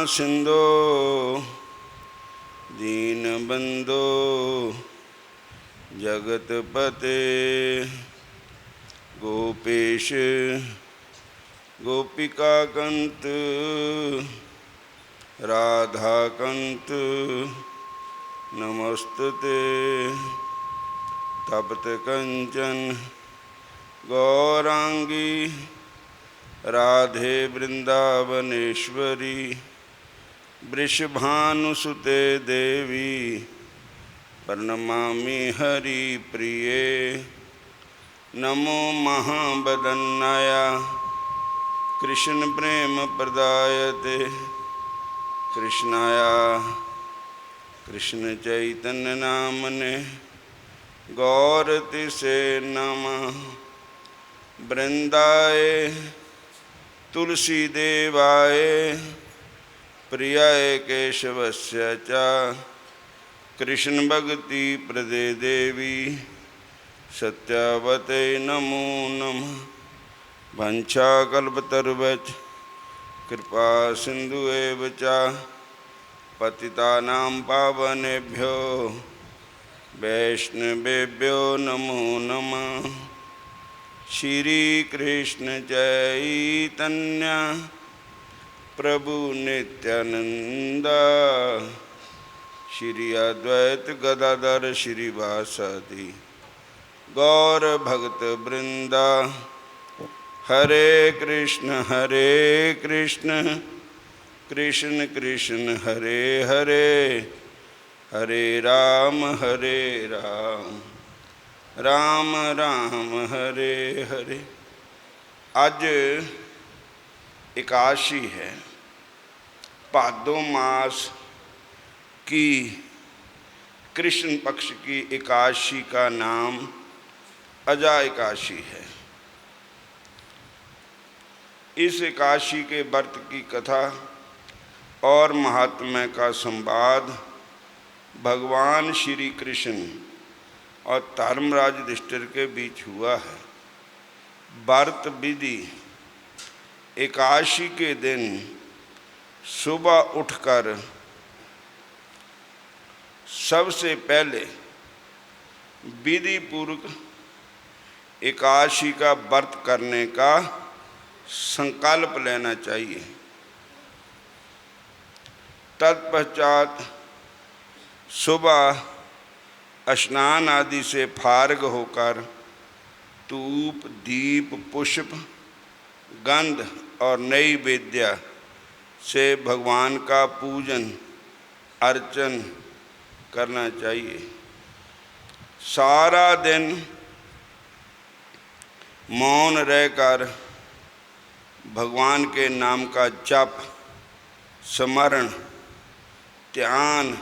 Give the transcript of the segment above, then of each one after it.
सिंधो दीनबंधो जगतपते गोपेश गोपिकाकंत राधाकंत नमस्तुते। तप्त कंचन गौरांगी राधे वृंदावनेश्वरी वृषभानुसुते देवी प्रणमामि हरिप्रिये। नमो महावदन्नाय कृष्ण प्रेम प्रदायते कृष्णाय कृष्ण चैतन्य नामने गौरतिसे नमः। वृंदाय तुलसी देवाय प्रियाय केशवस्य च कृष्ण भक्ति प्रदे देवी सत्यावते नमो नमः। वंशाकल्पतरुवच कृपा सिंधु एव च पतितानां पावनेभ्यो वैष्णवेभ्यो नमो नमः। श्री कृष्ण चैतन्य प्रभु नित्यानंद श्री अद्वैत गदाधर श्रीवासादि गौर भक्त वृंदा। हरे कृष्ण कृष्ण कृष्ण हरे हरे हरे राम राम राम हरे हरे। आज एकादशी है। भादो मास की कृष्ण पक्ष की एकादशी का नाम अजा एकादशी है। इस एकादशी के व्रत की कथा और महात्म्य का संवाद भगवान श्री कृष्ण और धर्मराज युधिष्ठिर के बीच हुआ है। व्रत विधि: एकादशी के दिन सुबह उठकर सबसे पहले विधि पूर्वक एकादशी का व्रत करने का संकल्प लेना चाहिए। तत्पश्चात सुबह स्नान आदि से फार्ग होकर धूप दीप पुष्प गंध और नैवेद्य से भगवान का पूजन अर्चन करना चाहिए। सारा दिन मौन रहकर भगवान के नाम का जप स्मरण ध्यान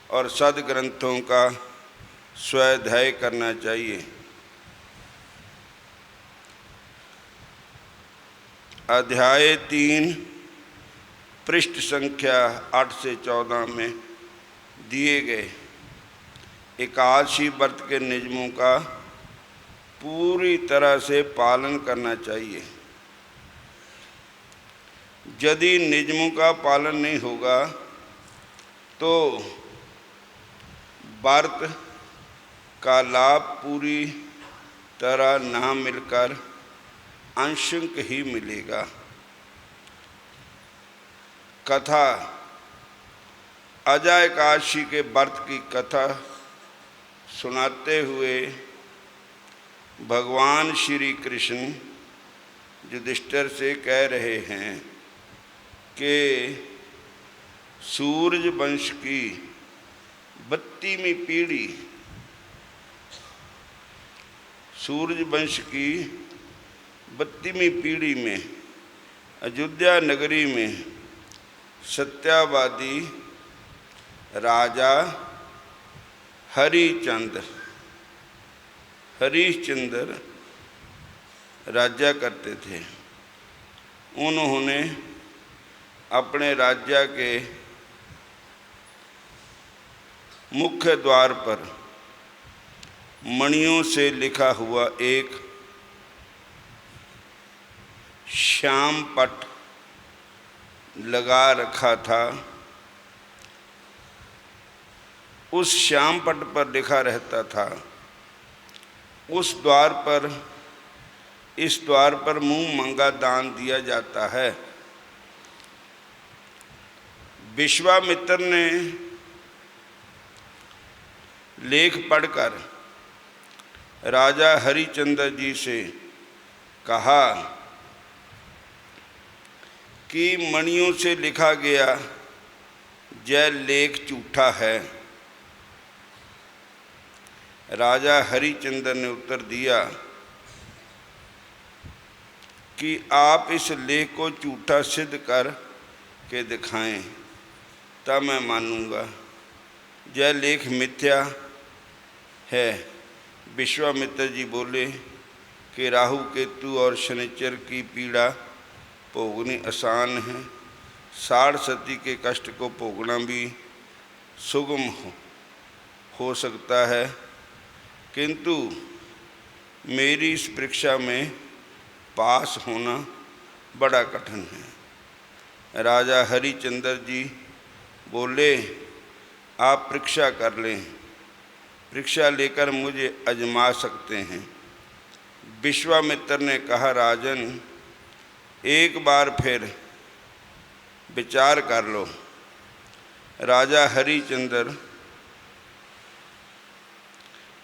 और सद्ग्रंथों का स्वाध्याय करना चाहिए। अध्याय 3 पृष्ठ संख्या 8 से 14 में दिए गए एकादशी व्रत के नियमों का पूरी तरह से पालन करना चाहिए। यदि नियमों का पालन नहीं होगा तो व्रत का लाभ पूरी तरह ना मिलकर अंशुक ही मिलेगा। कथा: अजा एकादशी के व्रत की कथा सुनाते हुए भगवान श्री कृष्ण युधिष्ठिर से कह रहे हैं कि सूर्य वंश की 32वीं पीढ़ी में अयोध्या नगरी में सत्यावादी राजा हरिश्चंद्र राज्य करते थे। उन्होंने अपने राज्य के मुख्य द्वार पर मणियों से लिखा हुआ एक श्याम पट लगा रखा था उस श्याम पट पर लिखा रहता था, उस द्वार पर, इस द्वार पर मुंह मंगा दान दिया जाता है। विश्वामित्र ने लेख पढ़कर राजा हरिचंद्र जी से कहा कि मणियों से लिखा गया यह लेख झूठा है। राजा हरिचंद्र ने उत्तर दिया कि आप इस लेख को झूठा सिद्ध कर के दिखाएं, तब मैं मानूंगा। यह लेख मिथ्या है। विश्वामित्र जी बोले कि राहु केतु और शनिचर की पीड़ा भोगनी आसान है, 60 सती के कष्ट को भोगना भी सुगम हो सकता है, किंतु मेरी इस परीक्षा में पास होना बड़ा कठिन है। राजा हरिचंद्र जी बोले, आप परीक्षा कर लें, परीक्षा लेकर मुझे आजमा सकते हैं। विश्वामित्र ने कहा, राजन एक बार फिर विचार कर लो। राजा हरिचंद्र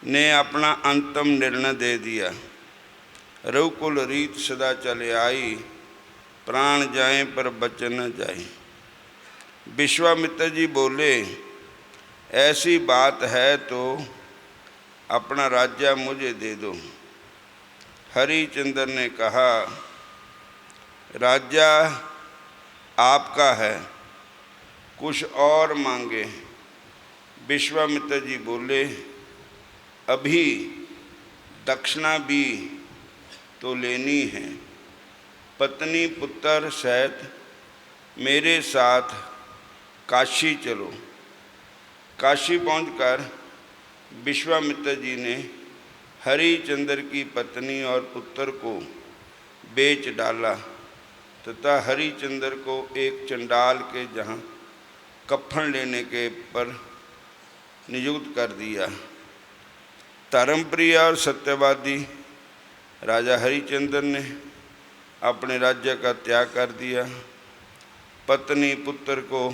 ने अपना अंतिम निर्णय दे दिया। रघुकुल रीत सदा चले आई, प्राण जाए पर बचन न जाए। विश्वामित्र जी बोले, ऐसी बात है तो अपना राज्य मुझे दे दो। हरिचंद्र ने कहा, राज्य आपका है, कुछ और मांगे। विश्वामित्र जी बोले, अभी दक्षिणा भी तो लेनी है। पत्नी पुत्र सहित मेरे साथ काशी चलो। काशी पहुंचकर विश्वामित्र जी ने हरिचंद्र की पत्नी और पुत्र को बेच डाला तथा हरिचंद्र को एक चंडाल के जहाँ कफन लेने के पर नियुक्त कर दिया। धर्मप्रिय और सत्यवादी राजा हरिचंद्र ने अपने राज्य का त्याग कर दिया, पत्नी पुत्र को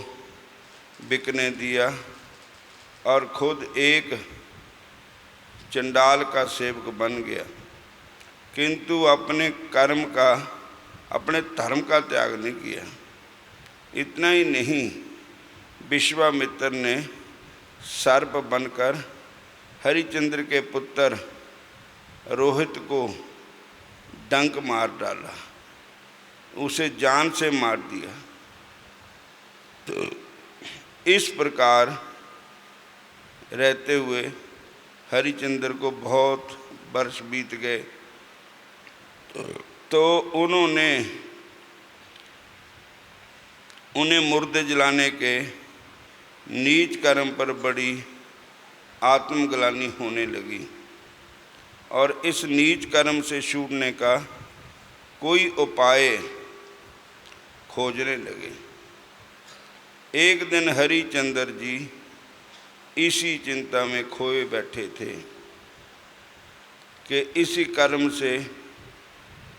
बिकने दिया और खुद एक चंडाल का सेवक बन गया, किंतु अपने कर्म का, अपने धर्म का त्याग नहीं किया। इतना ही नहीं, विश्वामित्र ने सर्प बनकर हरिचंद्र के पुत्र रोहित को डंक मार डाला, उसे जान से मार दिया। तो इस प्रकार रहते हुए हरिचंद्र को बहुत वर्ष बीत गए। तो उन्हें मुर्दे जलाने के नीच कर्म पर बड़ी आत्मग्लानि होने लगी और इस नीच कर्म से छूटने का कोई उपाय खोजने लगे। एक दिन हरिचंद्र जी इसी चिंता में खोए बैठे थे कि इसी कर्म से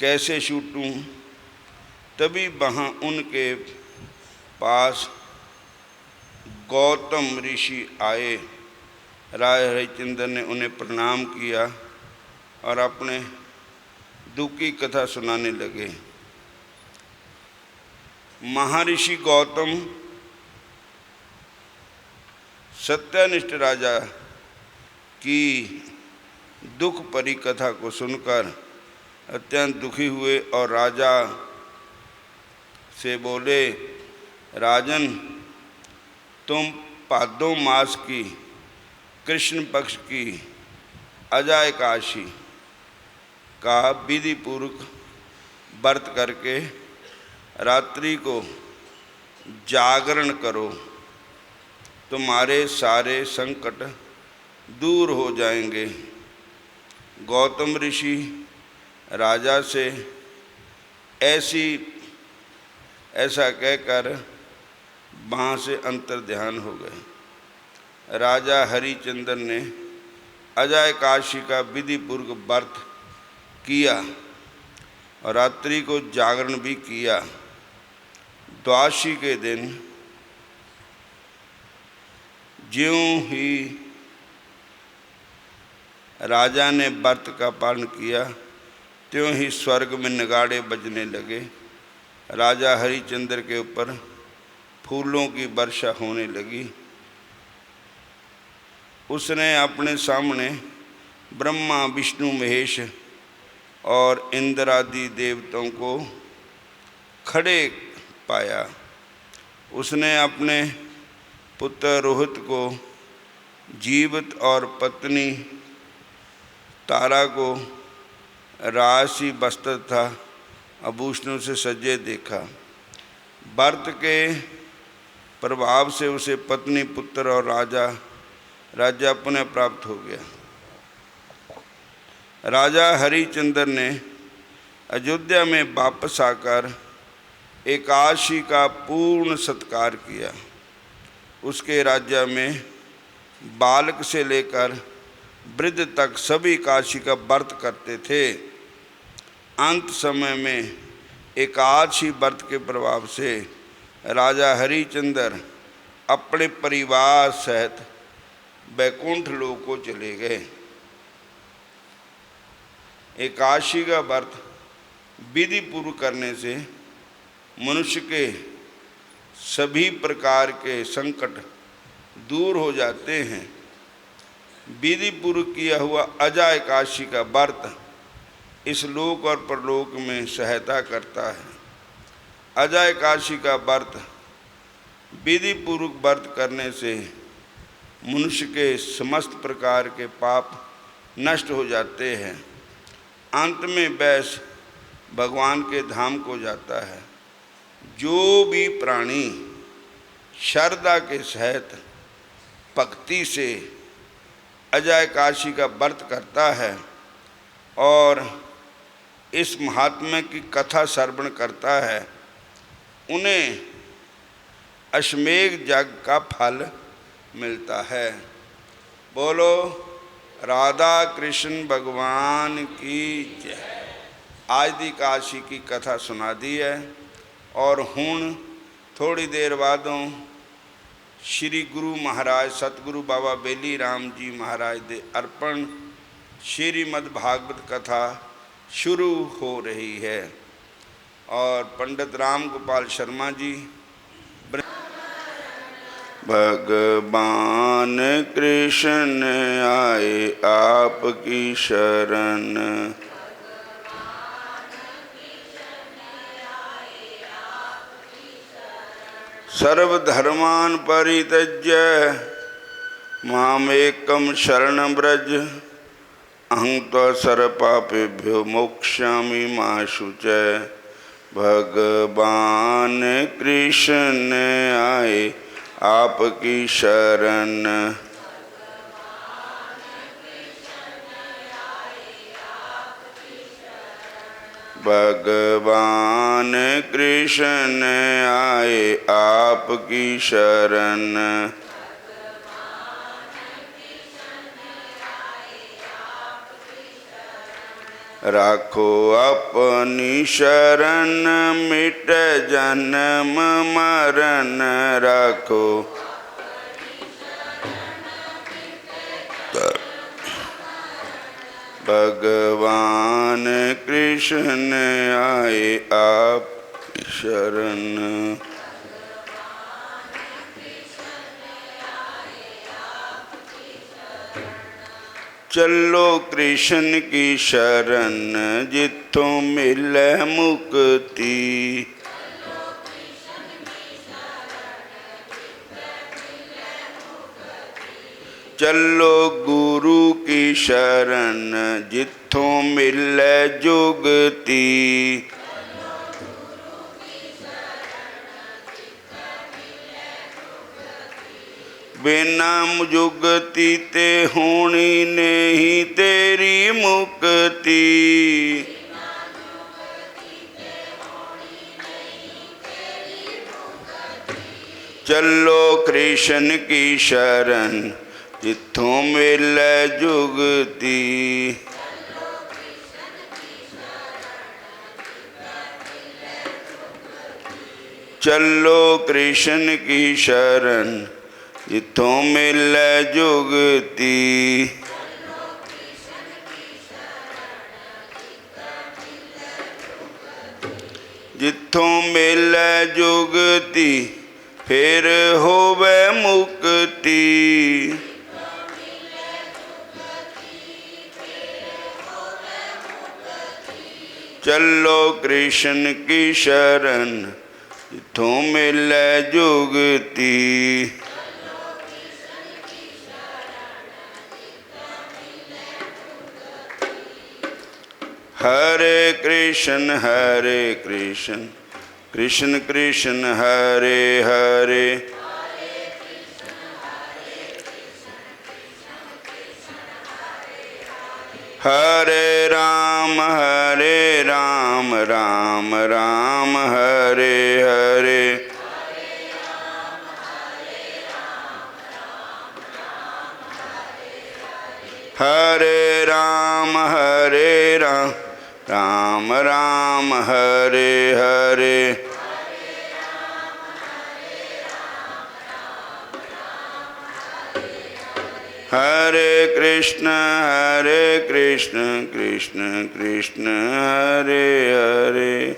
कैसे छूटूं। तभी वहाँ उनके पास गौतम ऋषि आए। राजा हरिचंद्र ने उन्हें प्रणाम किया और अपने दुख की कथा सुनाने लगे। महर्षि गौतम सत्यनिष्ठ राजा की दुख भरी कथा को सुनकर अत्यंत दुखी हुए और राजा से बोले, राजन, तुम भादो मास की कृष्ण पक्ष की अजा एकादशी का विधि पूर्वक व्रत करके रात्रि को जागरण करो, तुम्हारे सारे संकट दूर हो जाएंगे। गौतम ऋषि राजा से ऐसी ऐसा कहकर वहाँ से अंतर ध्यान हो गए। राजा हरिचंद्र ने अजय काशी का विधिपूर्वक व्रत किया और रात्रि को जागरण भी किया। द्वादशी के दिन ज्यों ही राजा ने व्रत का पालन किया त्यों ही स्वर्ग में नगाड़े बजने लगे। राजा हरिचंद्र के ऊपर फूलों की वर्षा होने लगी। उसने अपने सामने ब्रह्मा विष्णु महेश और इंद्र आदि देवताओं को खड़े पाया। उसने अपने पुत्र रोहित को जीवित और पत्नी तारा को राशि वस्त्र था आभूषणों से सजे देखा। व्रत के प्रभाव से उसे पत्नी पुत्र और राजा पुनः प्राप्त हो गया। राजा हरिचंद्र ने अयोध्या में वापस आकर एकादशी का पूर्ण सत्कार किया। उसके राज्य में बालक से लेकर वृद्ध तक सभी एकादशी का व्रत करते थे। अंत समय में एकादशी व्रत के प्रभाव से राजा हरिचंद्र अपने परिवार सहित वैकुंठ लोक को चले गए। एकादशी का व्रत विधि पूर्व करने से मनुष्य के सभी प्रकार के संकट दूर हो जाते हैं। विधि पूर्व किया हुआ अजय एकादशी का व्रत इस लोक और परलोक में सहायता करता है। अजय एकादशी का व्रत विधि पूर्वक व्रत करने से मनुष्य के समस्त प्रकार के पाप नष्ट हो जाते हैं। अंत में वैस भगवान के धाम को जाता है। जो भी प्राणी श्रद्धा के सहित भक्ति से अजय एकादशी का व्रत करता है और इस महात्म्य की कथा श्रवण करता है, उन्हें अश्वमेघ यज्ञ का फल मिलता है। बोलो राधा कृष्ण भगवान की जय। आज दी एकादशी की कथा सुना दी है और हुण थोड़ी देर बादों श्री गुरु महाराज सतगुरु बाबा बेली राम जी महाराज दे अर्पण श्रीमद् भागवत कथा शुरू हो रही है और पंडित राम गोपाल शर्मा जी भगवान कृष्ण आए आपकी शरण, सर्वधर्मान् परित्यज्य मामेकं शरणं व्रज, अहं त्वा सर्वपापेभ्यो मोक्ष्यामि मा शुचय। भगवान कृष्ण आए आपकी शरण, भगवान कृष्ण आए आपकी शरण, राखो अपनी शरण मिट जन्म मरण, राखो भगवान कृष्ण आए आप शरण। चलो कृष्ण की शरण जित्थों मिले मुक्ति, चलो गुरु की शरण जित्थों मिले जुगती, बिना जुगती ते होनी नहीं तेरी मुक्ति, चलो कृष्ण की शरण जिथों मिले जुगती। चलो कृष्ण की शरण जिथों मिले जुगती। जिथों मिले जुगती फिर होवे मुक्ति। चलो कृष्ण की शरण जिथों मिले जुगती। हरे कृष्ण कृष्ण कृष्ण हरे हरे हरे राम राम राम हरे हरे। हरे राम राम राम हरे हरे। हरे कृष्ण कृष्ण कृष्ण हरे हरे।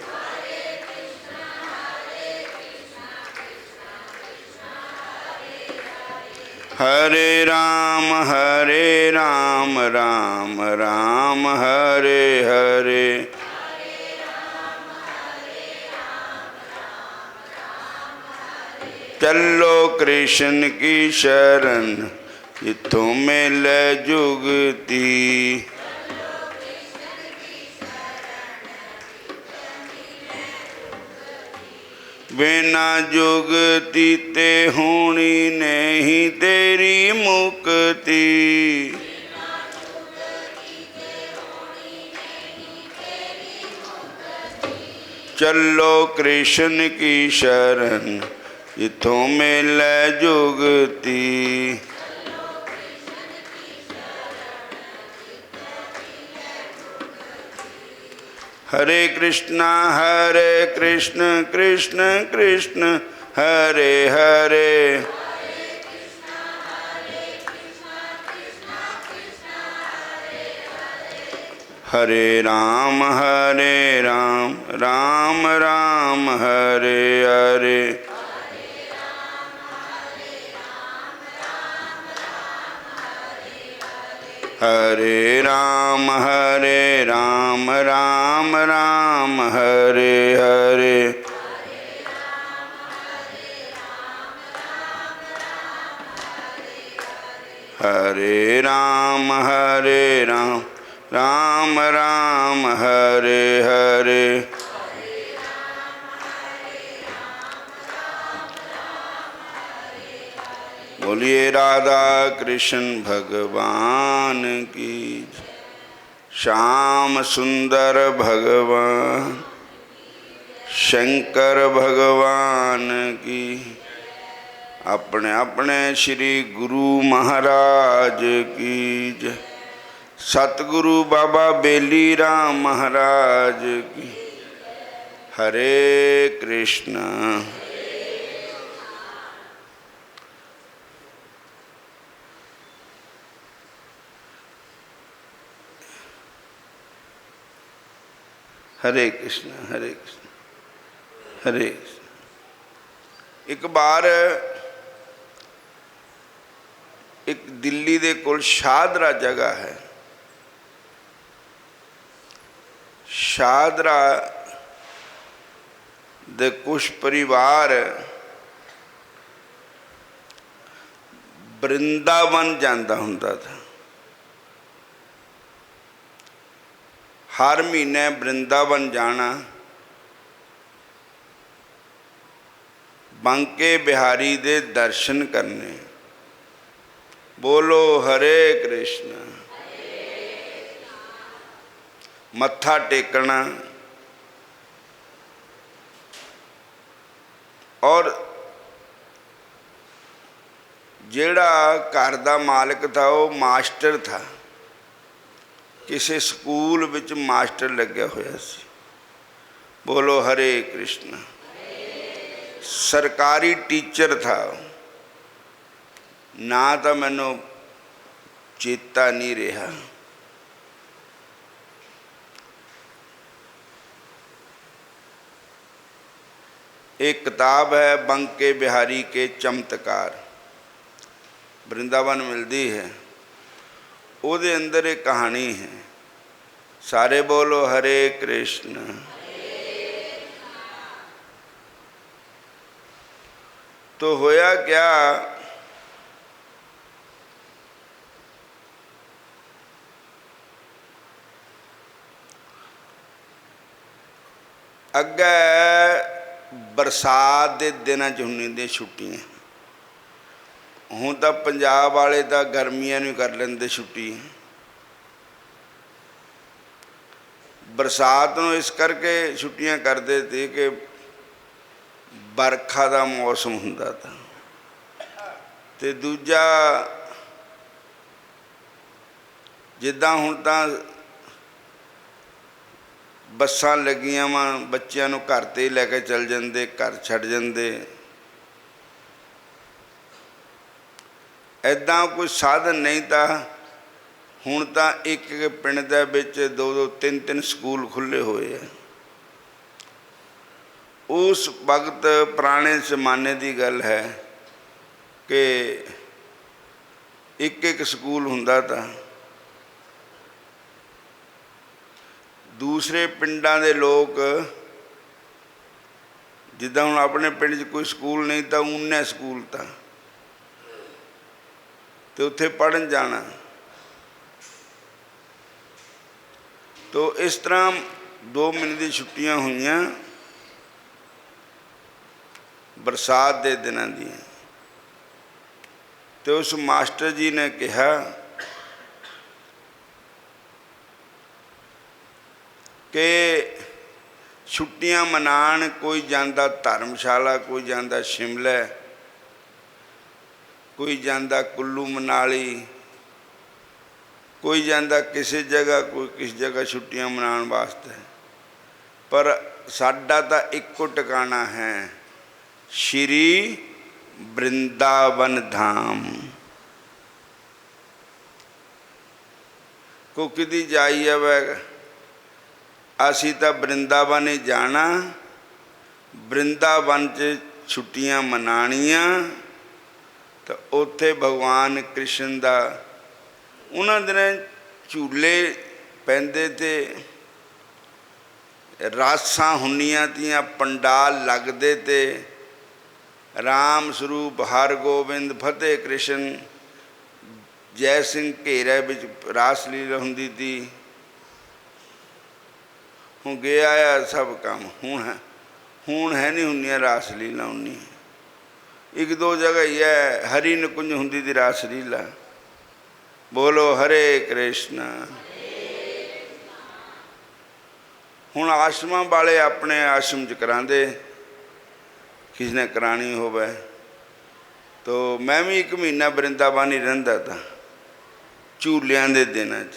हरे राम राम राम हरे हरे। चलो कृष्ण की शरण जिथों मिले जुगती। बिना जुगती ते होनी नहीं तेरी मुक्ति। चलो कृष्ण की शरण जिथों मिले जुगती। हरे कृष्ण कृष्ण कृष्ण हरे हरे। हरे राम राम राम हरे हरे। हरे राम राम राम हरे हरे। हरे राम राम राम हरे हरे। बोलिए राधा कृष्ण भगवान की। श्याम सुंदर भगवान शंकर भगवान की। अपने अपने श्री गुरु महाराज की जय। सतगुरु बाबा बेली राम महाराज की। हरे कृष्ण। हरे कृष्ण हरे कृष्ण हरे कृष्ण। एक बार एक दिल्ली दे कोल शादरा जगह है। शादरा दे कुछ परिवार वृंदावन जाता हुंदा था। हर महीने वृंदावन जाना, बांके बिहारी दे दर्शन करने। बोलो हरे कृष्ण। मत्था टेकना और ਜਿਹੜਾ घर का मालिक था वो मास्टर था, किसी स्कूल विच मास्टर लग्या होया सी। बोलो हरे कृष्ण। सरकारी टीचर था ना, तो मैनू चेता नहीं रहा। एक किताब है बंके बिहारी के चमत्कार, वृंदावन मिलती है, ਉਹਦੇ अंदर एक कहानी है। सारे बोलो हरे कृष्ण। तो होया क्या, अगे बरसात के दिनों च होंदी छुट्टियां। हूँ तो पंजाब वाले तो गर्मियां नहीं कर लेंदे छुट्टी, बरसात नूं इस करके छुट्टियां करते थे कि बरखा का मौसम हुंदा था। ते दूजा जिद्दां हुण तां बसां लगियां वा, बच्चों नूं घर ते लैके चल जांदे, घर छड्ड जांदे। ऐदा कोई साधन नहीं था। हुण तां एक पिंड दे विच 2-2 3-3 स्कूल खुले हुए हैं। उस वक्त पुराने जमाने की गल है कि एक स्कूल हुंदा था। दूसरे पिंडां दे लोग जिद्दां हुण अपने पिंड च कोई स्कूल नहीं था, उन्ने स्कूल था, तो उत्थे पढ़न जाना। तो इस तरह 2 महीने की छुट्टियां हुई बरसात के दिनों दी। तो उस मास्टर जी ने कहा कि छुट्टियां मनाण कोई जांदा धर्मशाला, कोई जांदा शिमला, कोई जांदा कुल्लू मनाली, कोई जांदा किसी जगह, कोई किस जगह छुट्टियां मनाने वास्ते। पर साडा तो एको टिकाणा है, श्री वृंदावन धाम। को किती जाई आवे, असी तो वृंदावन ही जाना, वृंदावन च छुट्टियां मनानियां। तो उत्थे भगवान कृष्ण दा उन्हां दिनां झूले पैंदे थे, रासां हुंदियां तियां, पंडाल लगदे थे। राम स्वरूप हर गोबिंद फतेह कृष्ण जय सिंह घेरे विच रासलीला हुंदी थी। हुण गया आ सब काम, हुण है नहीं हुंदियां रासलीला। उन्नी 1-2 जगह ही है, हरी निकुंज हुंदी थी रासलीला। बोलो हरे कृष्ण। हुण आश्रमां वाले अपने आश्रम च करांदे, किसी ने करानी होवे। तो मैं भी 1 महीना वृंदावन ही रहिंदा था। झूलियां दे दिनां च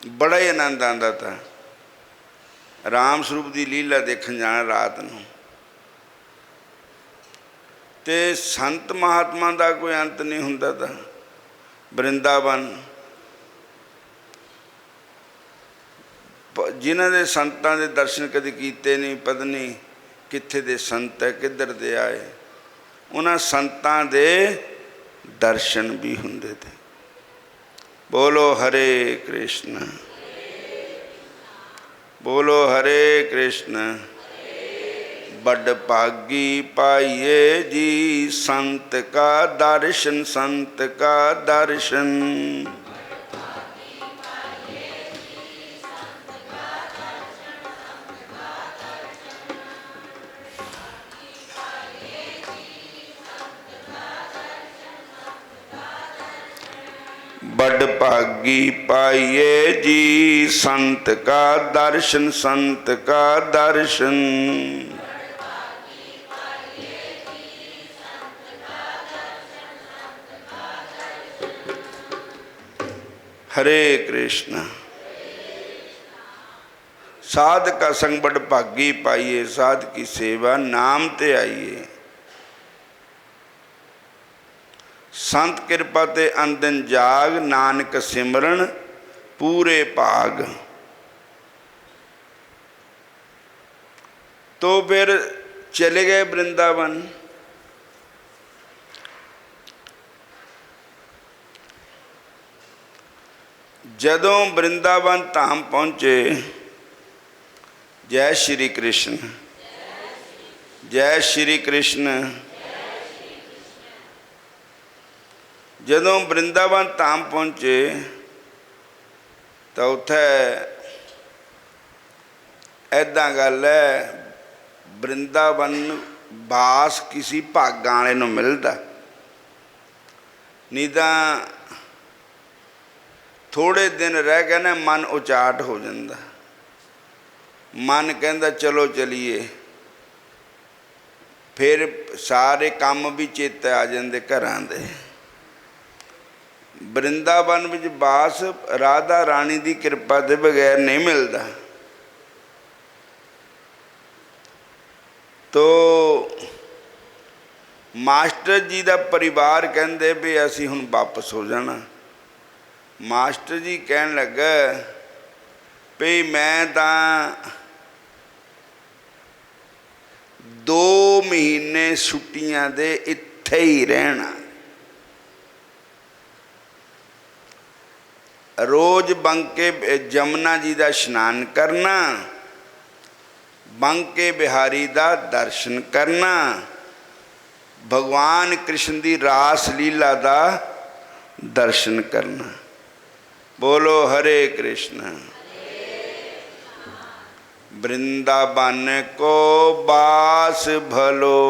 बड़ा ही आनंद आंदा था। राम स्वरूप की लीला देखण जाना रात नूं। ते संत महात्मा का कोई अंत नहीं हुंदा था। वृंदावन जिन्हां दे संतां दे दर्शन कदी कीते नहीं, पता नहीं कित्थे दे संत है, किधर दे आए। उन्हां संतां दे दर्शन भी हुंदे थे। बोलो हरे कृष्ण। बोलो हरे कृष्ण। बड़ भागी पाइए जी संत का दर्शन, संत का दर्शन। बड़ भागी पाइए जी संत का दर्शन, संत का दर्शन। हरे कृष्ण। साध का संग बड़ भागी पाइए, साध की सेवा नाम ते आइए। संत कृपा ते अंदन जाग, नानक सिमरन पूरे भाग। तो फिर चले गए वृंदावन। जदों वृंदावन धाम पहुंचे, जय श्री कृष्ण, जय श्री कृष्ण। जदों वृंदावन धाम पहुंचे तो उत्थे ऐदां गल है, वृंदावन वास किसी भागां वाले नूं मिलदा, नहीं तां थोड़े दिन रह गए ना मन उचाट हो जाता। मन कहता चलो चलीए, फिर सारे काम भी चेते आ जाते घरां दे। वृंदावन विच वास राधा रानी की कृपा के बगैर नहीं मिलता। तो मास्टर जी का परिवार कहते भी असी हुण वापस हो जाना। मास्टर जी कहन लगा भी मैं तां 2 महीने छुट्टियां दे इत्थे ही रहना। रोज बंके जमुना जी का स्नान करना, बंके बिहारी का दर्शन करना, भगवान कृष्ण की रास लीला का दर्शन करना। बोलो हरे कृष्ण। वृंदावन को बास भलो,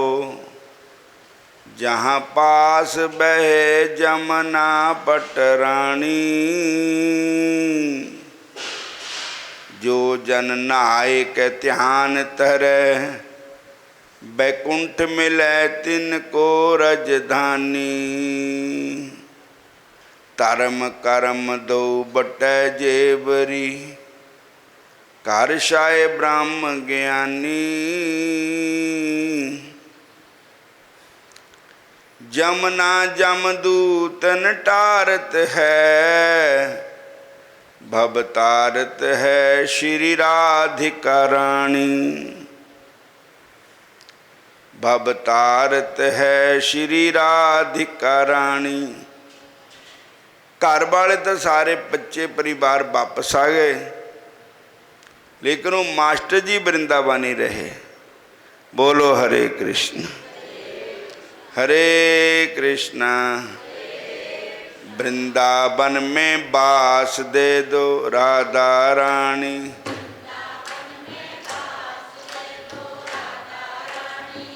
जहाँ पास बहे जमुना पटरानी। जो जन नहाए के ध्यान तरह, बैकुंठ मिले तिनको रजधानी। धर्म कर्म दो बटै जेवरी, घर शाय ब्रह्म ज्ञानी। जमुना जमदूतन टारत है, भवतारत है श्री राधिका रानी। भवतारत है श्री राधिका रानी। घर वाले तो सारे बच्चे परिवार वापस आ गए, लेकिन वो मास्टर जी वृंदावन ही रहे। बोलो हरे कृष्ण, हरे कृष्णा। वृंदावन में बास दे दो राधा रानी।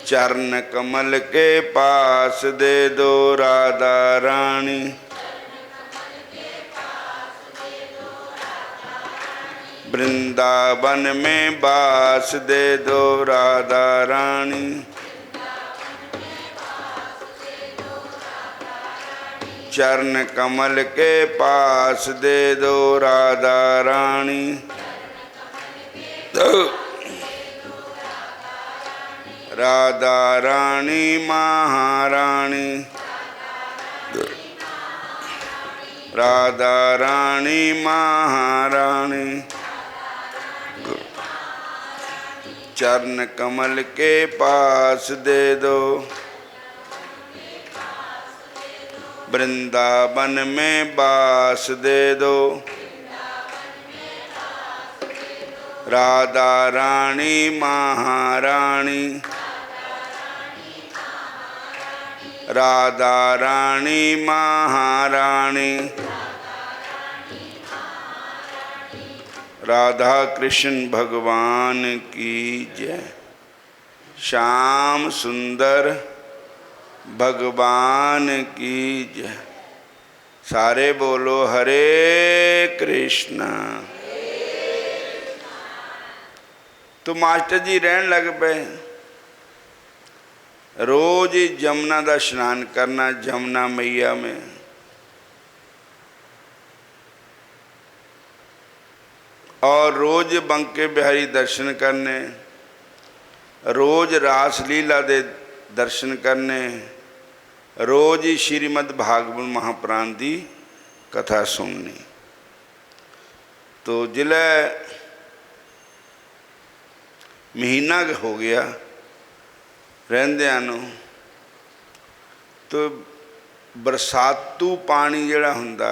चरण कमल के पास दे दो राधा रानी। वृंदावन में बास दे दो राधा रानी। चरण कमल के पास दे दो राधा रानी। राधा रानी महारानी, राधा रानी महारानी। चरण कमल के पास दे दो। वृंदावन में बास दे दो। राधा रानी महारानी, राधा रानी महारानी। राधा कृष्ण भगवान की जय। श्याम सुंदर भगवान की जय। सारे बोलो हरे कृष्णा। तो मास्टर जी रहन लग पे, रोज जमुना का स्नान करना, जमुना मैया में। और रोज़ बंके बिहारी दर्शन करने, रोज़ रास लीला दे दर्शन करने, रोज़ ही श्रीमद् भागवत महापुराण की कथा सुननी। तो जिले महीना हो गया रहिंदियां नूं, तो बरसातू पानी जिहड़ा हुंदा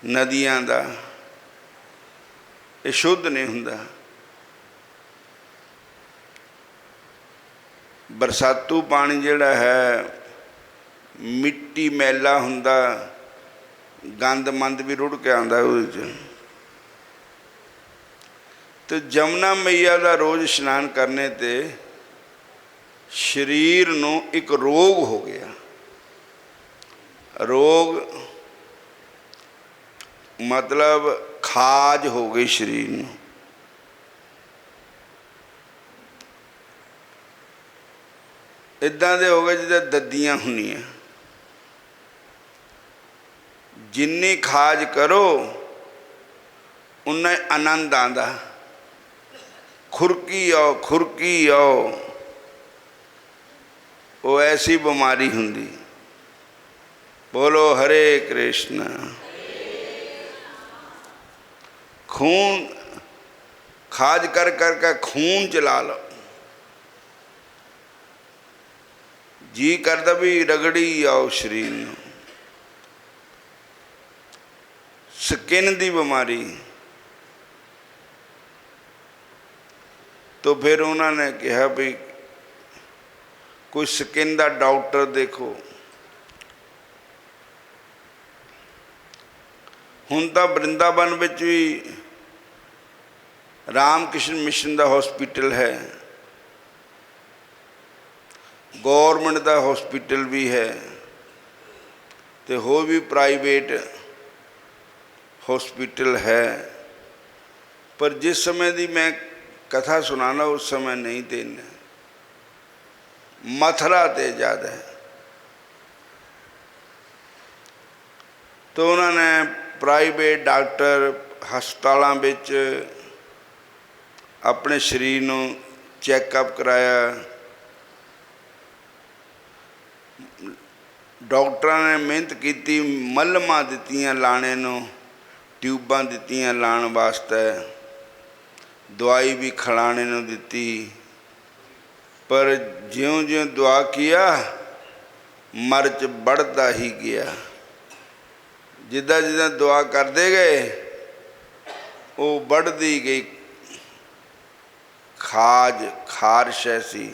नदियां दा, ये शुद्ध नहीं हुंदा। बरसातू पानी जिहड़ा है मिट्टी मैला हुंदा, गंद मंद भी रुड़ के आंदा उहदे च। तो जमुना मैया का रोज़ इशनान करने ते शरीर नूं एक रोग हो गया। रोग मतलब खाज हो गई शरीर नूं। इदां दे हो गए जिद्दां दद्दियां हुंदियां, जिन्नी खाज करो उन्ना आनंद आंदा। खुरकी आओ खुरकी आओ, वो ऐसी बीमारी हुंदी। बोलो हरे कृष्ण। खून खाज कर करके खून चला लो, जी करदा भी रगड़ी आओ शरीर नूं। स्किन दी बीमारी। तो फिर उन्होंने कहा भी कोई स्किन का डॉक्टर देखो। हुण तां वृंदावन विच भी रामकृष्ण मिशन का हॉस्पिटल है, गौरमेंट का हॉस्पिटल भी है, तो होर भी प्राइवेट हॉस्पिटल है। पर जिस समय की मैं कथा सुनाना उस समय नहीं देने। मथुरा ते ज़्यादा है। तो उन्होंने प्राइवेट डॉक्टर हस्पतालों विच अपने शरीर नूं चैकअप कराया। डॉक्टर ने मेहनत की, मलमा दित्तियां लाने नूं, ट्यूबां दित्तियां लाण वास्ते, दवाई भी खिलाने नूं दित्ती। पर ज्यों ज्यों दुआ किया मर्च बढ़ता ही गया। जिदा जिदा दुआ करते गए वो बढ़ती गई। खाज खारिश ऐसी।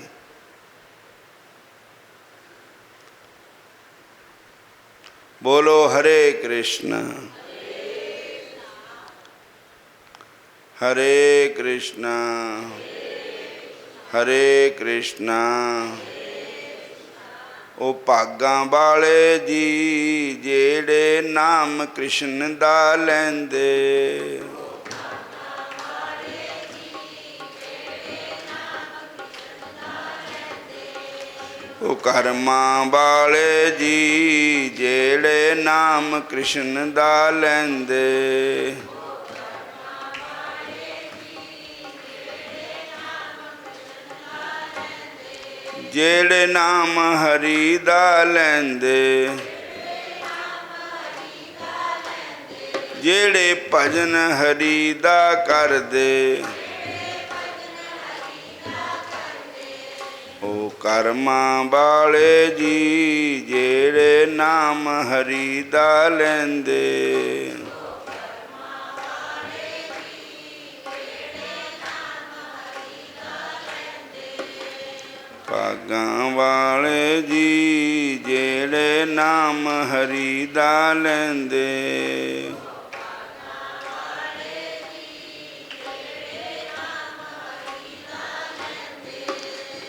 बोलो हरे कृष्ण। हरे कृष्णा हरे कृष्णा। ओ भागां वाले जी जेड़े नाम कृष्ण दा लैंदे। ओ कर्मां वाले जी जेड़े नाम कृष्ण दा लैंदे। जेड़े नाम हरि दा लैंदे। जेड़े भजन हरि दा करदे। ओ कर्मां वाले जी जेड़े नाम हरि दा लैंदे। भागां वाले जी जेड़े नाम हरि दा लैंदे।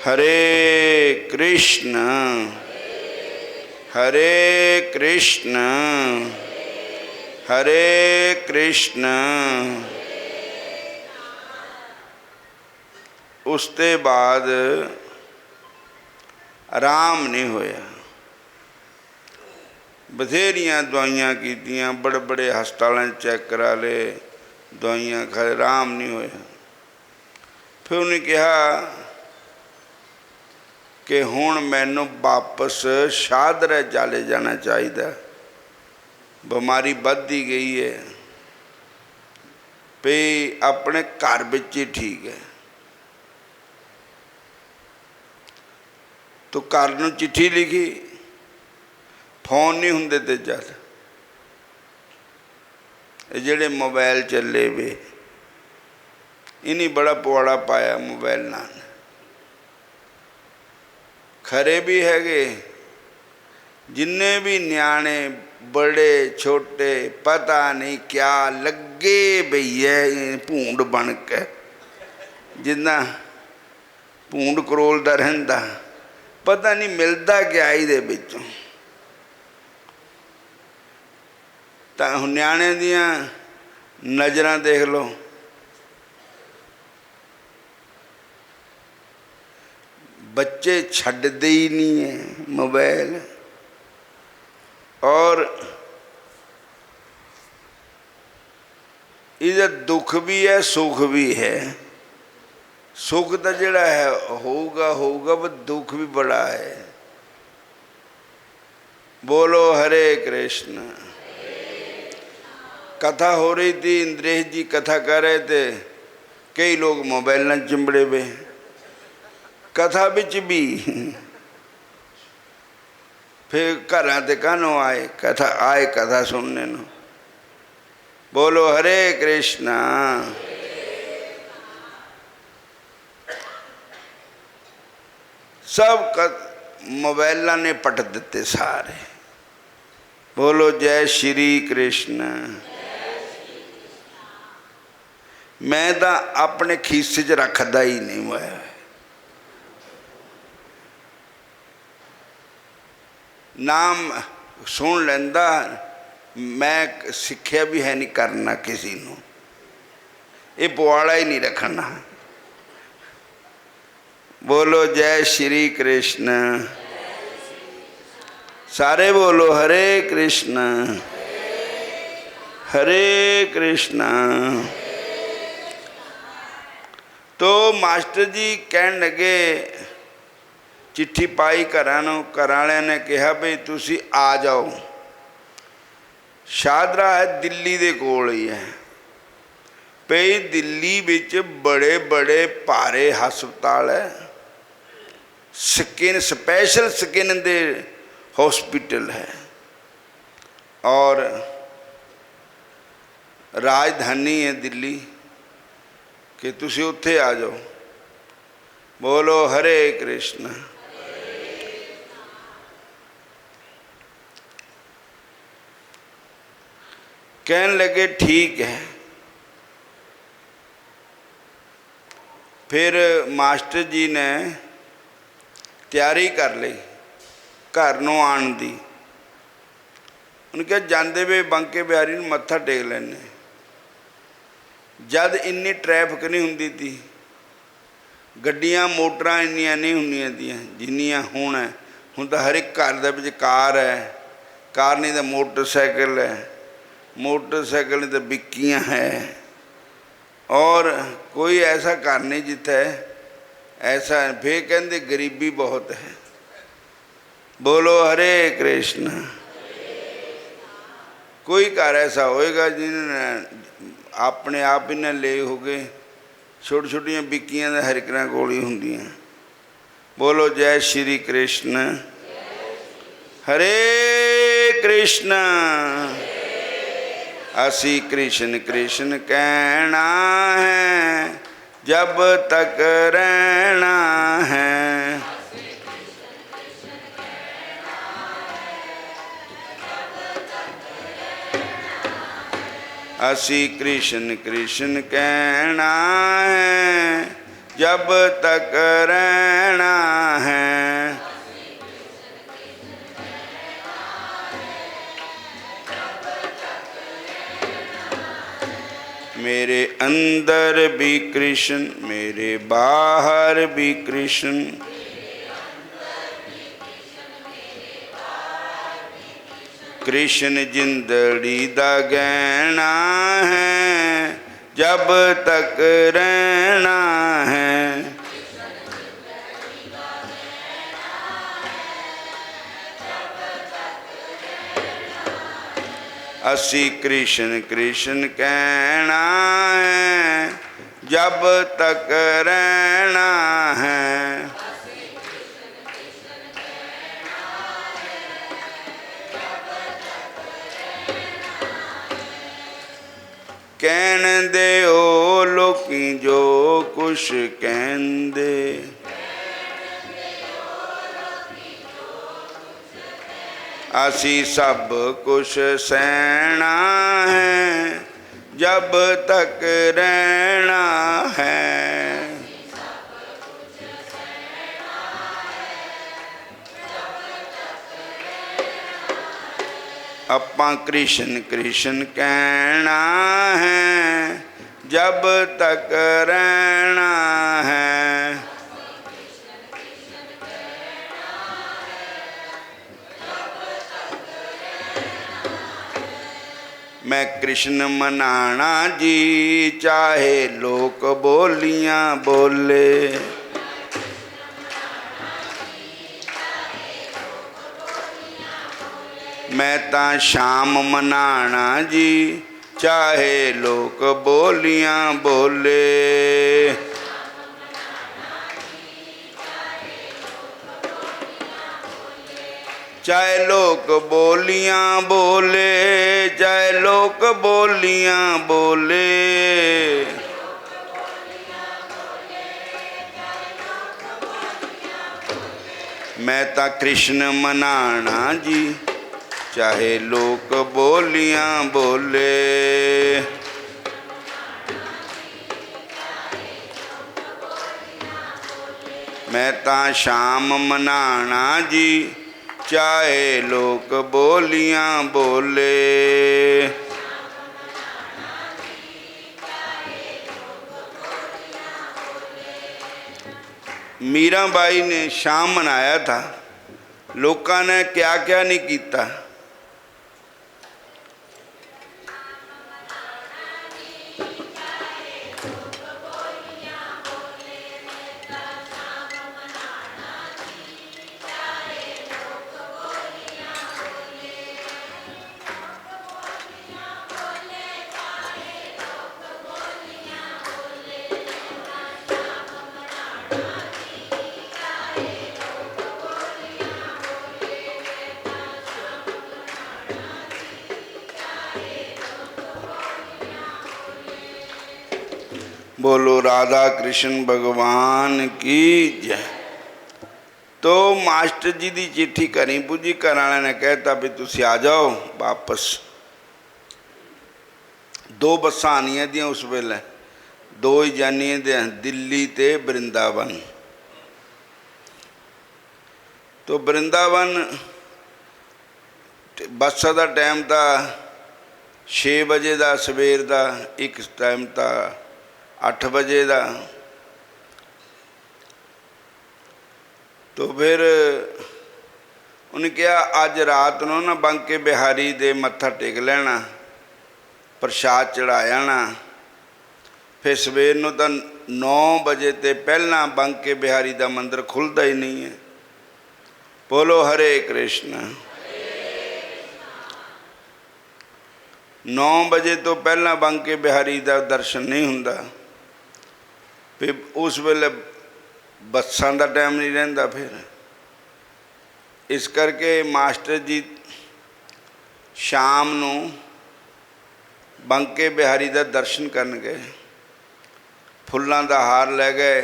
हरे कृष्ण हरे कृष्ण हरे कृष्ण। उसते बाद आराम नहीं होया। बथेरियां दवाइयां कीतियां, बड़े बड़े हस्पतालों चेक करा ले, दवाइयां खाए, आराम नहीं होया। फिर उन्हें कहा कि हुण मैनू वापस शादरा चले जाना चाहिए, बीमारी बढ़ती गई है, भी अपने घर विच ही ठीक है। तो घर नूं चिट्ठी लिखी, फोन नहीं हुंदे ते चल जिहड़े मोबाइल चले वे, इन्हीं बड़ा पवाड़ा पाया मोबाइल नाल। खरे भी हैगे, जिन्ने भी न्याणे बड़े छोटे पता नहीं क्या लगे भईए भूंड बन के, जिन्ना भूंड करोलदा रहिंदा, पता नहीं मिलता क्या इहदे विचों। तां न्याणे दियां नज़रां देख लो, बच्चे छड्डदे ही नहीं है मोबाइल। और इहदा दुख भी है सुख भी है। सुख तो जिहड़ा है होगा होगा, पर दुख भी बड़ा है। बोलो हरे कृष्ण। कथा हो रही थी, इंद्रेश जी कथा कर रहे थे, कई लोग मोबाइल न चिंबड़े हुए कथा बिच भी। फिर घर ते कानों आए कथा सुनने नो। बोलो हरे कृष्णा। सब मोबाइल ने पट दिते सारे। बोलो जय श्री कृष्ण। मैं तो अपने खीसे च रखदा ही नहीं, मैं नाम सुन लेंदा, मैं सिक्ख्या भी है नहीं करना किसी नूं, ये पवाड़ा ही नहीं रखना। बोलो जय श्री कृष्ण। सारे बोलो हरे कृष्ण हरे कृष्ण। तो मास्टर जी कहन लगे, चिट्ठी पाई घरां नूं, घर वालियां ने कहा भी तुसी आ जाओ। शादरा है दिल्ली दे कोल ही है, भई दिल्ली विच बड़े बड़े भारे हस्पताल है, स्किन स्पैशल स्किन दे हॉस्पिटल है, और राजधानी है दिल्ली, कि तुसी उत्थे आ जाओ। बोलो हरे कृष्ण। कहने लगे ठीक है। फिर मास्टर जी ने तैयारी कर ली घर नूं आण दी। उन्हें जाते वे बांके बिहारी नूं मत्था टेक लैने। जद इन्नी ट्रैफिक नहीं हुंदी थी, गड्डियां मोटरां इन्नियां नहीं हुंदियां थी जिन्नियां हुण है। हुण तां हर एक घर दे विच कार है, कार नहीं तो मोटरसाइकिल है, मोटरसाइकिल नहीं तो बिक्कियां है, और कोई ऐसा घर नहीं जिथे ऐसा। फिर कहते गरीबी बहुत है। बोलो हरे कृष्ण। कोई घर ऐसा होएगा जिन्हें अपने आप ही ना ले हो गए, छोटी छोटिया बिक्कियां तो हर एक कोल ही होंदियां। बोलो जय श्री कृष्ण हरे कृष्ण। असी कृष्ण कृष्ण कहना है, जब तक रहना है। असी कृष्ण कृष्ण कहना है, जब तक रहना है। मेरे अंदर भी कृष्ण, मेरे बाहर भी कृष्ण। कृष्ण जिंदड़ी दा गहना है, जब तक रहना है। असी कृष्ण कृष्ण कहना है, जब तक रहना है। कहन दे ओ लोकी जो कुछ कहंदे, असी सब कुछ सहना है, जब तक रहना है। अपां कृष्ण कृष्ण कहना है, जब तक रहना है। मैं कृष्ण मनाना जी, चाहे लोक बोलियां बोले। मैं ता शाम मनाना जी, चाहे लोक बोलियां बोले। चाहे लोक बोलियां बोले, चाहे लोक बोलियां बोले। मैं ता कृष्ण मनाना जी, चाहे लोक बोलियां बोले। मैं ता शाम मनाना जी, चाहे लोक बोलियां बोले। मीराबाई ने शाम मनाया था, लोगों ने क्या क्या नहीं किया। बोलो राधा कृष्ण भगवान की जय। तो मास्टर जी की चिट्ठी करी पुजी, घर वाले ने कहता भी तुसी आ जाओ वापस। दो बसां आनियां दियां उस वेले, दो ही जानियां दे, दिल्ली ते वृंदावन। तो वृंदावन बसा का टाइम था 6 बजे का सवेर का, एक टाइम था 8 बजे का। तो फिर उन्हें कहा अज रात को ना बांके बिहारी दे मत्था टेक लेना, प्रसाद चढ़ा जाना। फिर सवेर को तो 9 बजे ते पहला बांके बिहारी का मंदिर खुलता ही नहीं है। बोलो हरे कृष्ण। 9 बजे तो पहला बांके बिहारी का दर्शन नहीं हुंदा। फिर उस वेले बसां का टाइम नहीं रहिंदा। फिर इस करके मास्टर जी शाम नूं बांके बिहारी का दर्शन करन गए, फुल्लां दा हार लै गए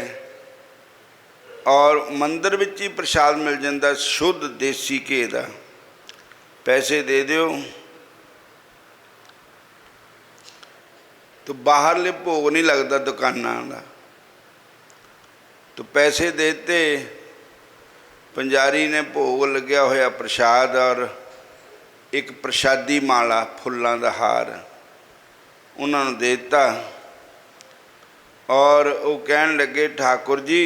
और मंदिर विच ही प्रसाद मिल जाता शुद्ध देसी घी का। पैसे दे दिओ तो बाहरले भोग नहीं लगता दुकानां दा। तो पैसे देते, पंजारी ने भोग लग्या होया प्रसाद और एक प्रसादी माला फुल्लां दा हार उन्होंने देता। और वो कहन लगे ठाकुर जी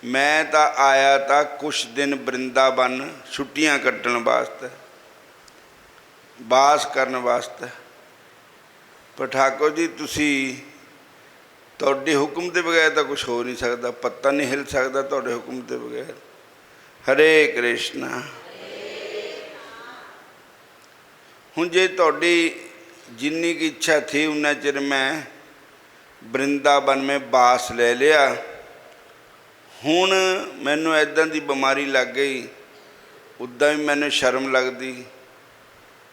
मैं तो आया था कुछ दिन वृंदावन छुट्टियां कट्टण वास्ते, वास करन वास्ते, पर ठाकुर जी तुसी तुहाडे हुक्म के बगैर तो कुछ हो नहीं सकता, पत्ता नहीं हिल सकता तुहाडे हुक्म के बगैर। हरे कृष्णा। हुण जे तुहाडी जिन्नी की इच्छा थी उन्ना चिर मैं वृंदावन में बास ले लिया। हुण मैनू ऐदां दी बीमारी लग गई, उद्दां भी मैनू शर्म लगती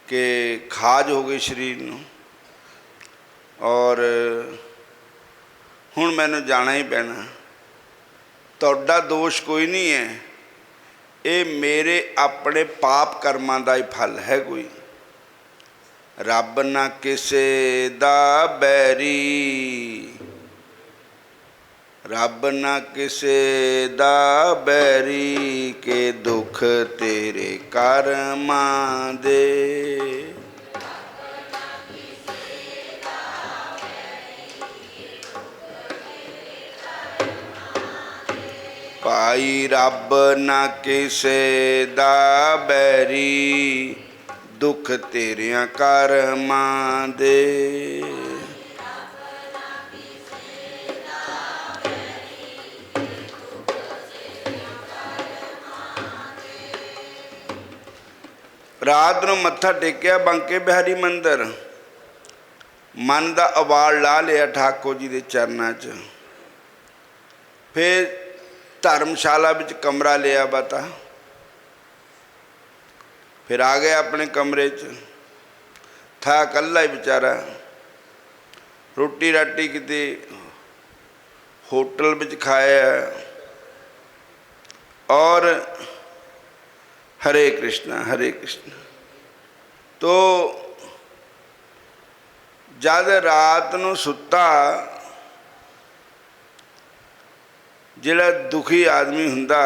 कि खाज हो गई शरीर नूं, और हुण मैनू जाना ही पैना। तुहाडा दोष कोई नहीं है, ये मेरे अपने पाप कर्मां दा ही फल है। कोई रब ना किसे दा बैरी, रब ना किसे दा बैरी, के दुख तेरे कर्मां दे। भाई रब ना किसे दा बैरी, दुख तेरिया कर्मां दे। रात नूं मत्था टेकिया बांके बिहारी मंदिर, मन का अवार्ड ला लिया ठाकुर जी के चरणों च। फिर धर्मशाला विच कमरा लिया बता, फिर आ गया अपने कमरे च। था कल्ला ही बेचारा, रोटी राटी किते होटल विच खाया, और हरे कृष्णा हरे कृष्णा। तो जद रात नूं सुता, जिहड़ा दुखी आदमी हुंदा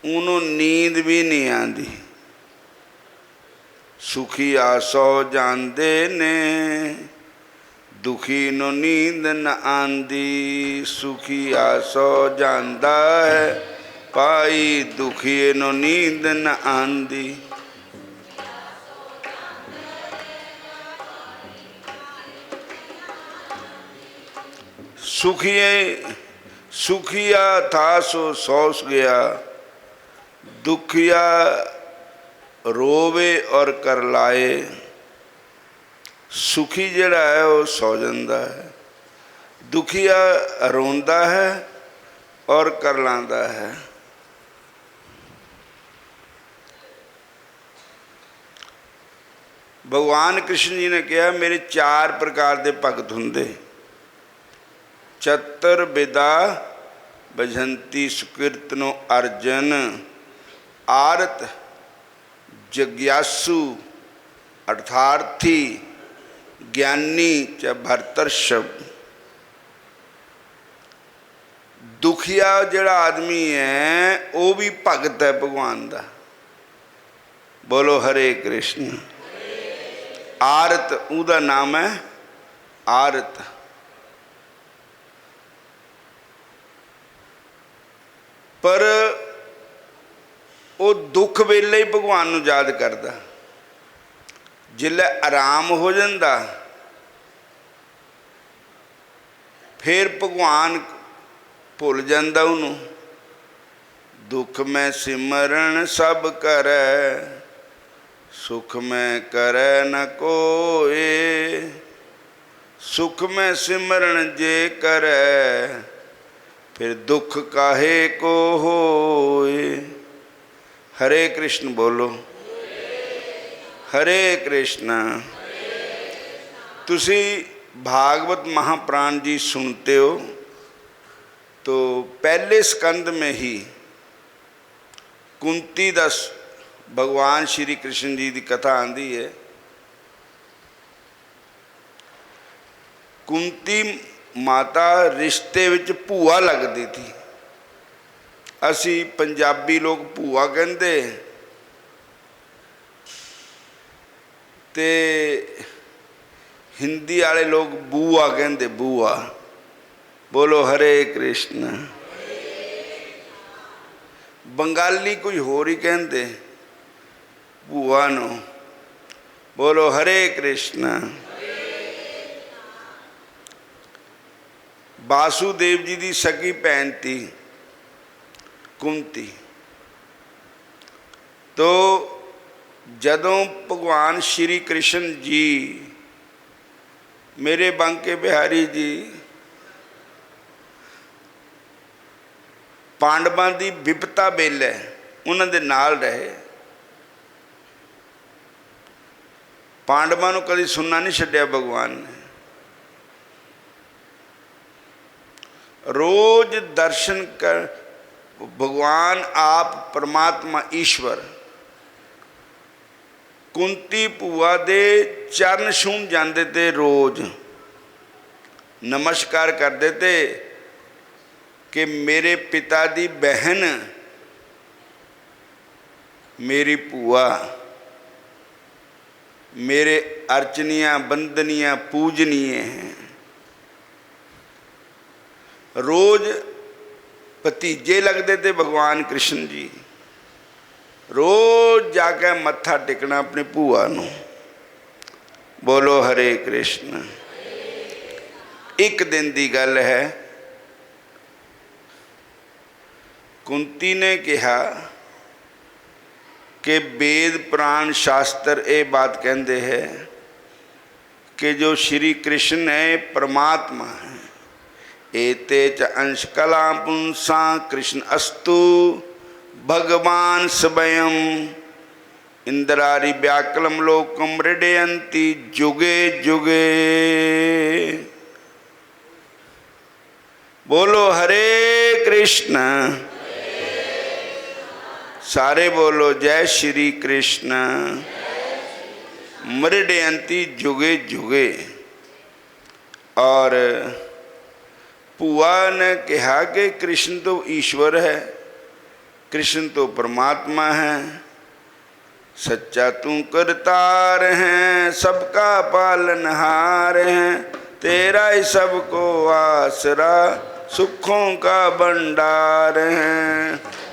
उन्हों नींद भी नहीं आती। सुखी आ सौ जांदे ने, दुखी नूं नींद न आंदी। सुखी आ सौ जांदा है पाई, दुखी नूं नींद न आंदी। सुखिया था सो सौस गया, दुखिया रोवे और कर लाए। सुखी जिहड़ा है वो सौ जाता है, दुखिया रोंदा है और कर लांदा है। भगवान कृष्ण जी ने कहा मेरे 4 प्रकार के भगत हुंदे। चतुर्विदा भजंती सुकीर्तनो अर्जन, आरत जिज्ञासु अर्थार्थी, ज्ञानी च भरतर्षभ। दुखिया जिहड़ा आदमी है वो भी भगत है भगवान का। बोलो हरे कृष्ण। आरत उसका नाम है आरत। पर वो दुख वेले ही भगवान नूं याद करदा, जिल्लै आराम हो जाता फिर भगवान भुल जाता उन्हों। दुख में सिमरन सब करे, सुख में करे न कोई। सुख में सिमरन जे करे, फिर दुख काहे को होए। हरे कृष्ण बोलो। हरे कृष्ण। तुसी भागवत महाप्राण जी सुनते हो तो पहले स्कंद में ही कुंती दस भगवान श्री कृष्ण जी की कथा आती है। कुंती माता रिश्ते विच भूआ लगती थी। असी पंजाबी लोग भूआ कहते ते हिंदी वाले लोग बूआ कहते, बूआ। बोलो हरे कृष्ण। बंगाली कोई होर ही कहते भूआ नो। बोलो हरे कृष्ण। वासुदेव जी की सगी भैन थी कुंती। तो जदों भगवान श्री कृष्ण जी मेरे बांके बिहारी जी पांडवां की विपता वेले उन्हां दे नाल रहे, पांडवां नूं कदी सुनना नहीं छड्डिया भगवान ने। रोज दर्शन कर भगवान आप परमात्मा ईश्वर कुंती भूआ दे चरण छूम जाते थे, रोज नमस्कार करते थे कि मेरे पिता दी बहन मेरी भूआ मेरे अर्चनिया बंदनिया पूजनीय हैं। रोज भतीजे लगते थे भगवान कृष्ण जी, रोज जाके मत्था टेकना अपनी भूआ नूं। बोलो हरे कृष्ण। एक दिन की गल है, कुंती ने कहा कि वेद पुराण शास्त्र ये बात कहते हैं कि जो श्री कृष्ण है परमात्मा है। एते च अंश कला पुंसा कृष्ण अस्तु भगवान स्वयं इंद्रारी व्याकलम लोकम हृदयंती जुगे जुगे। बोलो हरे कृष्ण। सारे बोलो जय श्री कृष्ण। मृडयंती जुगे जुगे। और भूआ ने कहा कि कृष्ण तो ईश्वर है, कृष्ण तो परमात्मा है, सच्चा तू करतार है, सबका पालनहार है, तेरा ही सबको आसरा, सुखों का भंडार है।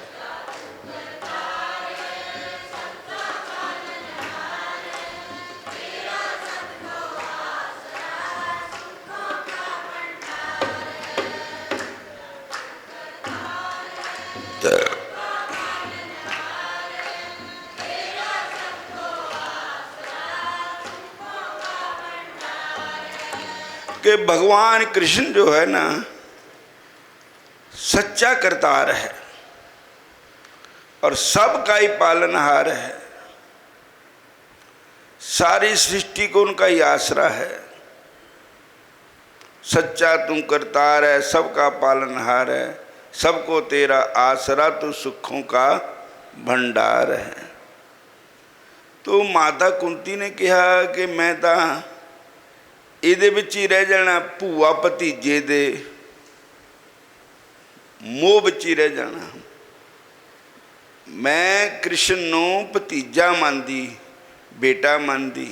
कि भगवान कृष्ण जो है ना सच्चा करतार है और सबका ही पालनहार है, सारी सृष्टि को उनका ही आसरा है। सच्चा तू करतार है, सबका पालनहार है, सबको तेरा आसरा, तो सुखों का भंडार है। तो माता कुंती ने कहा कि मैं तो ਇਹਦੇ ਵਿੱਚ ਹੀ रह जाना, भूआ भतीजे दे मोह ਵਿੱਚ ही रह जाना। मैं कृष्ण ਨੂੰ भतीजा मानती, बेटा मानती,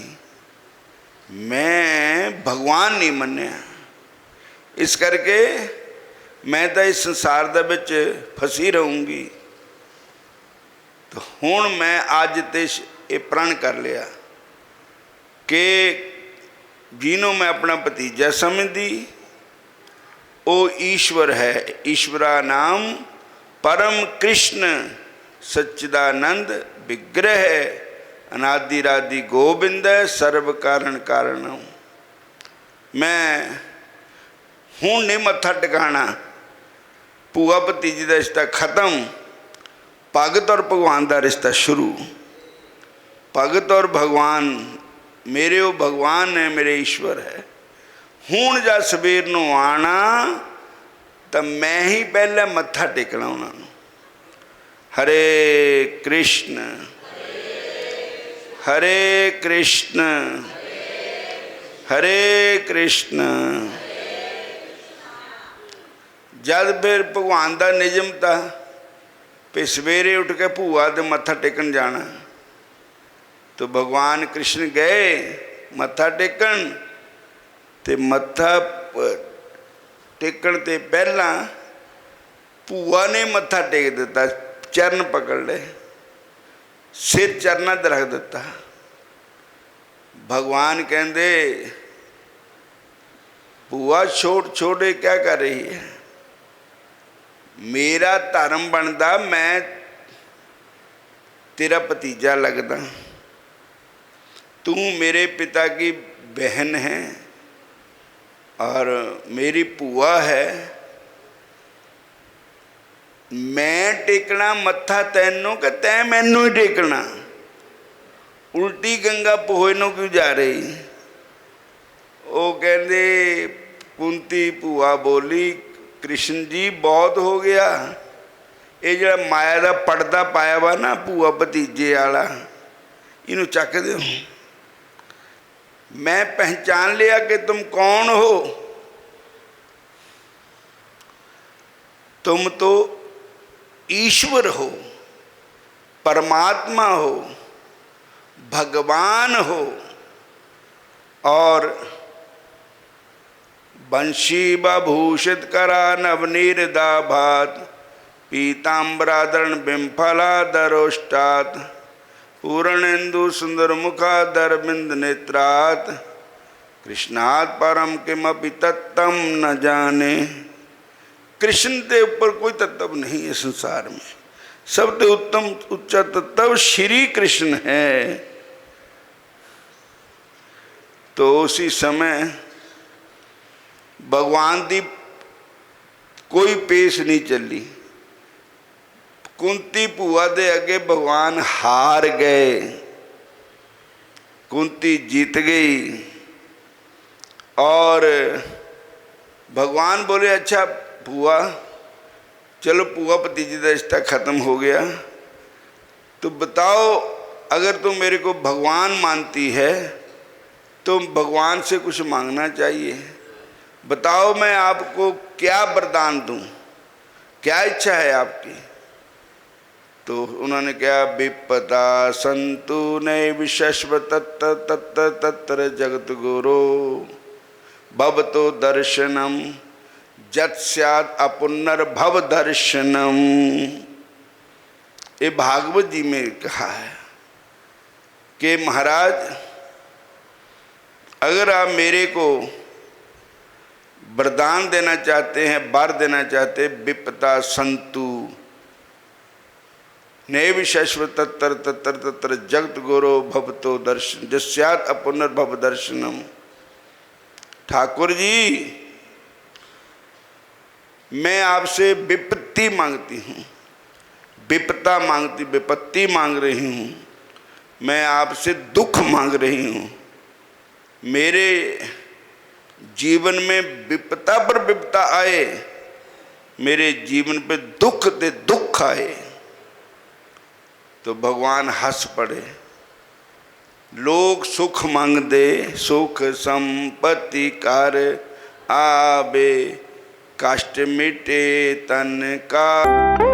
मैं भगवान नहीं मन्निया। इस करके मैं तो इस संसार दे विच फसी रहूँगी। तो हुण मैं अज ते ये प्रण कर लिया कि जिन्हों मैं अपना भतीजा समझती वो ईश्वर है। ईश्वरा नाम परम कृष्ण सच्चिदानंद विग्रह है, अनादिरादि गोविंद सर्व कारण कारणम। मैं हूँ नहीं मत्था टिकाना, भूआ भतीजी का रिश्ता खत्म, भगत और भगवान का रिश्ता शुरू। भगत और भगवान मेरे वो भगवान है, मेरे ईश्वर है। हूँ जा सवेर नूं आना तो मैं ही पहले मत्था टेकना उन्होंने। हरे कृष्ण हरे कृष्ण हरे कृष्ण। जब फिर भगवान का निजम था फिर सवेरे उठ के भूआ दे मत्था टेकन जाना। तो भगवान कृष्ण गए मत्था टेकन, ते मत्था टेकन ते पहला भूआ ने मत्था टेक दिता, चरण पकड़ ले, सिर चरना ते रख दिता। भगवान कहते भूआ छोड़ छोड़े क्या कर रही है, मेरा धर्म बनता मैं तेरा भतीजा लगदा, तू मेरे पिता की बहन है और मेरी भूआ है, मैं टेकना मत्था तैनों कि तै मैनू ही टेकना, उल्टी गंगा पोहे नूं क्यों जा रही। वो कहते कुंती भूआ बोली कृष्ण जी बहुत हो गया, ये जो माया का पड़दा पाया वा ना भूआ भतीजे वाला, इनू चक दो। मैं पहचान लिया कि तुम कौन हो, तुम तो ईश्वर हो, परमात्मा हो, भगवान हो, और बंशी बभूषित करा नवनीरदा भात, पीताम्बराधरण बिम्फलाधरोष्टात्, पूर्णेन्दु सुंदर मुखाधर बिंद नेत्रात्, कृष्णात् परम किमपि तत्तम न जाने। कृष्ण के ऊपर कोई तत्व नहीं है संसार में, सबसे उत्तम उच्चा तत्व श्री कृष्ण है। तो उसी समय भगवान की कोई पेश नहीं चली, कुंती भूआ दे अगे भगवान हार गए, कुंती जीत गई। और भगवान बोले अच्छा भूआ, चलो भूआ भतीजी का रिश्ता खत्म हो गया, तो बताओ अगर तुम मेरे को भगवान मानती है तो भगवान से कुछ मांगना चाहिए, बताओ मैं आपको क्या वरदान दूं, क्या इच्छा है आपकी। तो उन्होंने क्या विपदा संतु नय विशस्व तत्त तत्त तत्र जगत गुरु भवतो दर्शनम जत स्यात् अपुनर्भव दर्शनम। ये भागवत जी में कहा है कि महाराज अगर आप मेरे को वरदान देना चाहते हैं, वर देना चाहते, विपदा संतु नैव शाश्वत तत्र तत्र तत्र जगत गुरो भवतो दर्शन जस्यात् अपुनर्भव दर्शनम। ठाकुर जी मैं आपसे विपत्ति मांगती हूँ, विपत्ता मांगती, विपत्ति मांग रही हूँ, मैं आपसे दुख मांग रही हूँ। मेरे जीवन में विपत्ता पर विपत्ता आए, मेरे जीवन पे दुख दे दुख आए। तो भगवान हंस पड़े, लोग सुख मांगदे सुख संपत्ति कर आबे, कष्ट मिटे तन का।